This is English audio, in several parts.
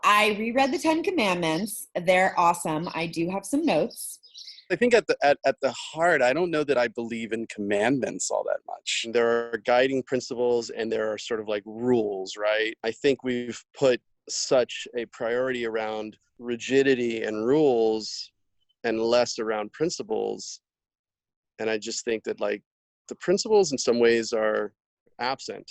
I reread the 10 Commandments. They're awesome. I do have some notes. I think at the heart, I don't know that I believe in commandments all that much. There are guiding principles and there are sort of like rules, right? I think we've put such a priority around rigidity and rules and less around principles. And I just think that like the principles in some ways are absent.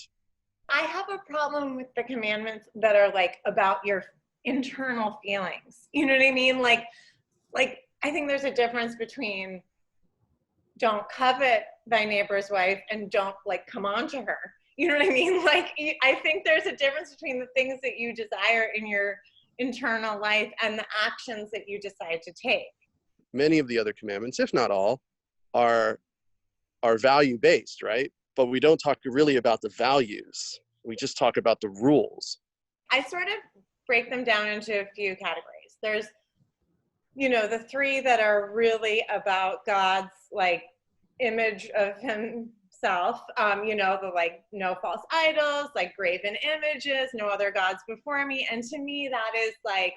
I have a problem with the commandments that are like about your internal feelings. You know what I mean? Like I think there's a difference between don't covet thy neighbor's wife and don't like come on to her. You know what I mean? Like, I think there's a difference between the things that you desire in your internal life and the actions that you decide to take. Many of the other commandments, if not all, are value-based, right? But we don't talk really about the values. We just talk about the rules. I sort of break them down into a few categories. There's, you know, the three that are really about God's like image of himself, you know, the like no false idols, like graven images, no other gods before me. And to me, that is like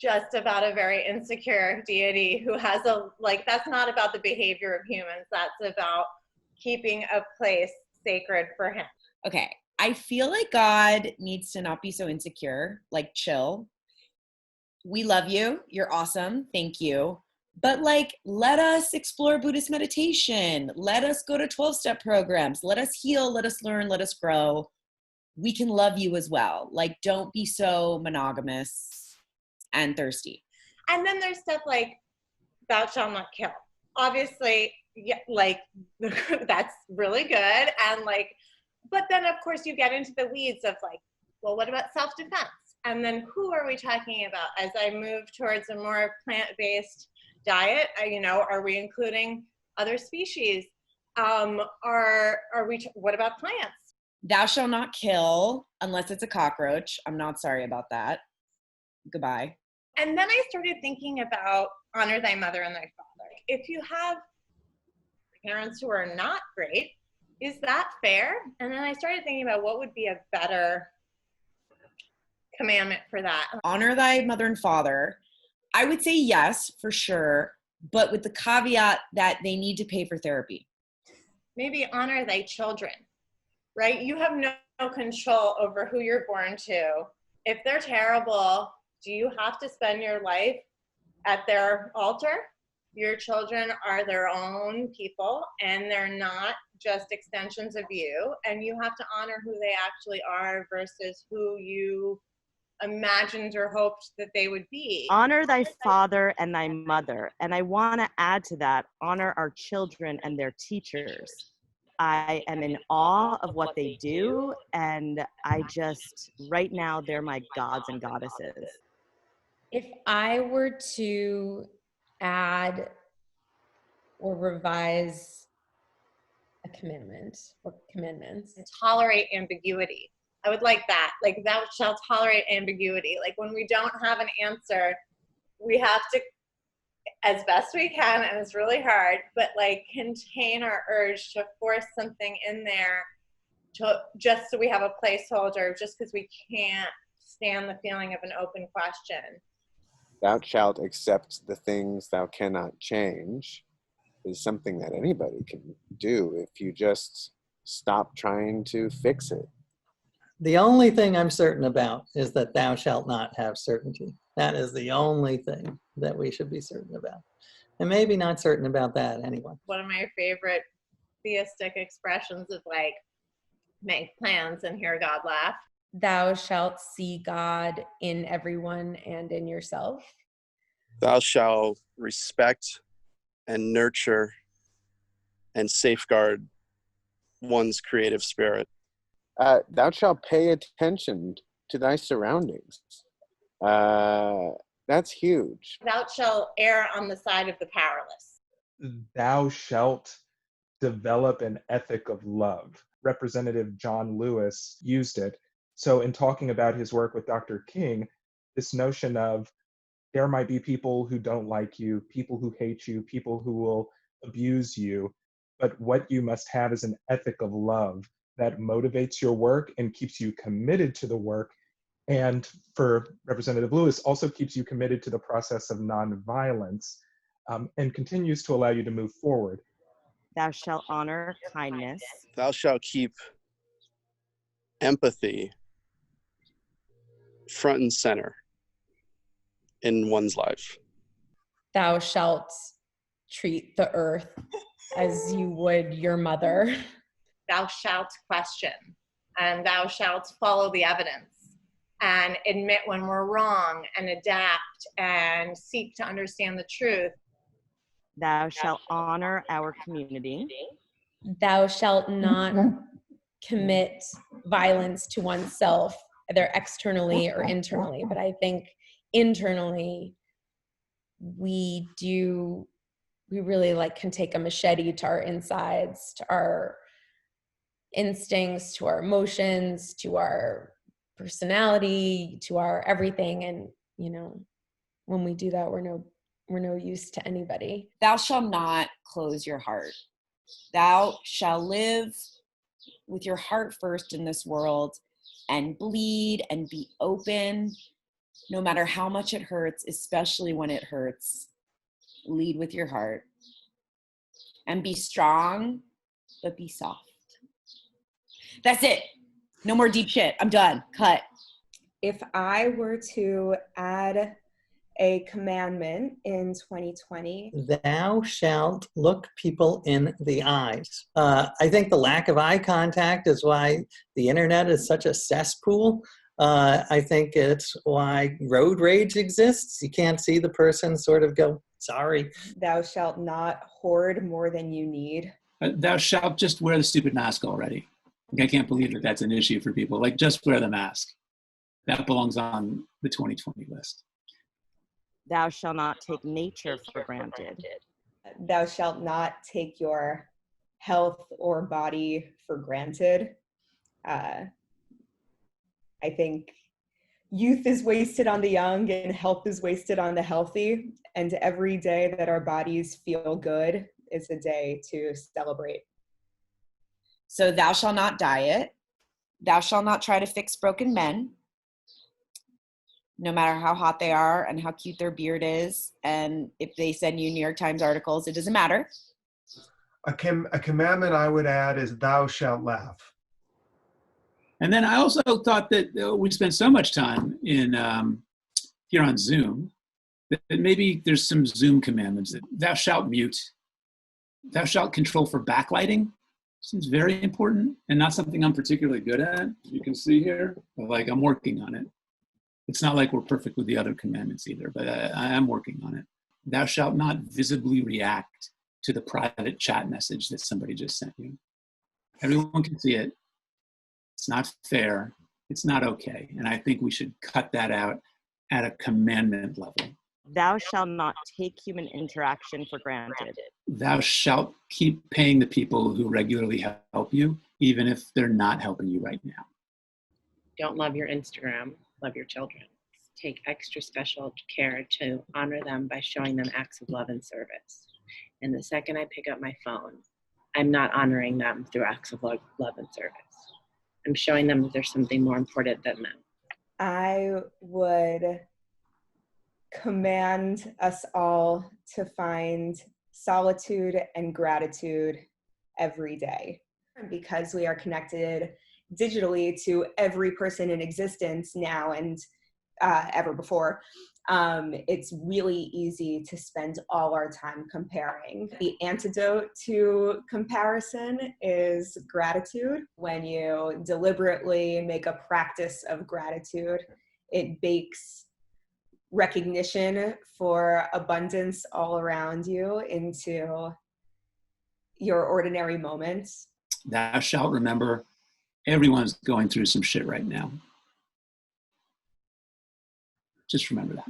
just about a very insecure deity who has a, like, that's not about the behavior of humans. That's about keeping a place sacred for him. Okay. I feel like God needs to not be so insecure, like chill. We love you. You're awesome. Thank you. But like, let us explore Buddhist meditation. Let us go to 12-step programs. Let us heal. Let us learn. Let us grow. We can love you as well. Like, don't be so monogamous and thirsty. And then there's stuff like, thou shalt not kill. Obviously, yeah, like, that's really good. And like, but then of course you get into the weeds of like, well, what about self-defense? And then who are we talking about? As I move towards a more plant-based diet, you know, are we including other species? What about plants? Thou shalt not kill unless it's a cockroach. I'm not sorry about that. Goodbye. And then I started thinking about honor thy mother and thy father. If you have parents who are not great, is that fair? And then I started thinking about what would be a better commandment for that. Honor thy mother and father. I would say yes, for sure, but with the caveat that they need to pay for therapy. Maybe honor thy children, right? You have no control over who you're born to. If they're terrible, do you have to spend your life at their altar? Your children are their own people and they're not just extensions of you, and you have to honor who they actually are versus who you imagined or hoped that they would be. Honor thy father and thy mother. And I want to add to that, honor our children and their teachers. I am in awe of what they do, and I just, right now, they're my gods and goddesses. If I were to add or revise a commandment or commandments, tolerate ambiguity. I would like that. Like, thou shalt tolerate ambiguity. Like, when we don't have an answer, we have to, as best we can, and it's really hard, but like contain our urge to force something in there to, just so we have a placeholder, just because we can't stand the feeling of an open question. Thou shalt accept the things thou cannot change is something that anybody can do if you just stop trying to fix it. The only thing I'm certain about is that thou shalt not have certainty. That is the only thing that we should be certain about. And maybe not certain about that anyway. One of my favorite theistic expressions is like, make plans and hear God laugh. Thou shalt see God in everyone and in yourself. Thou shalt respect and nurture and safeguard one's creative spirit. Thou shalt pay attention to thy surroundings. That's huge. Thou shalt err on the side of the powerless. Thou shalt develop an ethic of love. Representative John Lewis used it. So in talking about his work with Dr. King, this notion of there might be people who don't like you, people who hate you, people who will abuse you, but what you must have is an ethic of love that motivates your work and keeps you committed to the work, And for Representative Lewis, also keeps you committed to the process of nonviolence and continues to allow you to move forward. Thou shalt honor kindness. Thou shalt keep empathy front and center in one's life. Thou shalt treat the earth as you would your mother. Thou shalt question, and thou shalt follow the evidence and admit when we're wrong and adapt and seek to understand the truth. Thou shalt honor our community. Thou shalt not commit violence to oneself, either externally or internally. But I think internally, we really like can take a machete to our insides, to our instincts, to our emotions, to our personality, to our everything. And, you know, when we do that, we're no use to anybody. Thou shalt not close your heart. Thou shalt live with your heart first in this world and bleed and be open, no matter how much it hurts, especially when it hurts. Lead with your heart and be strong, but be soft. That's it. No more deep shit. I'm done. Cut. If I were to add a commandment in 2020, Thou shalt look people in the eyes. I think the lack of eye contact is why the internet is such a cesspool. I think it's why road rage exists. You can't see the person sort of go, sorry. thou shalt not hoard more than you need. Thou shalt just wear the stupid mask already. I can't believe that that's an issue for people. Like, just wear the mask. That belongs on the 2020 list. Thou shalt not take nature for granted. Thou shalt not take your health or body for granted. I think youth is wasted on the young and health is wasted on the healthy. And every day that our bodies feel good is a day to celebrate. So thou shalt not diet. Thou shalt not try to fix broken men, no matter how hot they are and how cute their beard is. And if they send you New York Times articles, it doesn't matter. A commandment I would add is thou shalt laugh. And then I also thought that we spent so much time in here on Zoom that maybe there's some Zoom commandments that thou shalt mute. Thou shalt control for backlighting. Seems very important and not something I'm particularly good at. You can see here, but like I'm working on it. It's not like we're perfect with the other commandments either, but I am working on it. Thou shalt not visibly react to the private chat message that somebody just sent you. Everyone can see it. It's not fair. It's not okay. And I think we should cut that out at a commandment level. Thou shalt not take human interaction for granted. Thou shalt keep paying the people who regularly help you, even if they're not helping you right now. Don't love your Instagram, love your children. Take extra special care to honor them by showing them acts of love and service. And the second I pick up my phone, I'm not honoring them through acts of love and service. I'm showing them that there's something more important than them. I would command us all to find solitude and gratitude every day, because we are connected digitally to every person in existence now and ever before. It's really easy to spend all our time comparing. The antidote to comparison is gratitude. When you deliberately make a practice of gratitude, it bakes recognition for abundance all around you into your ordinary moments. Thou shalt remember everyone's going through some shit right now. Just remember that.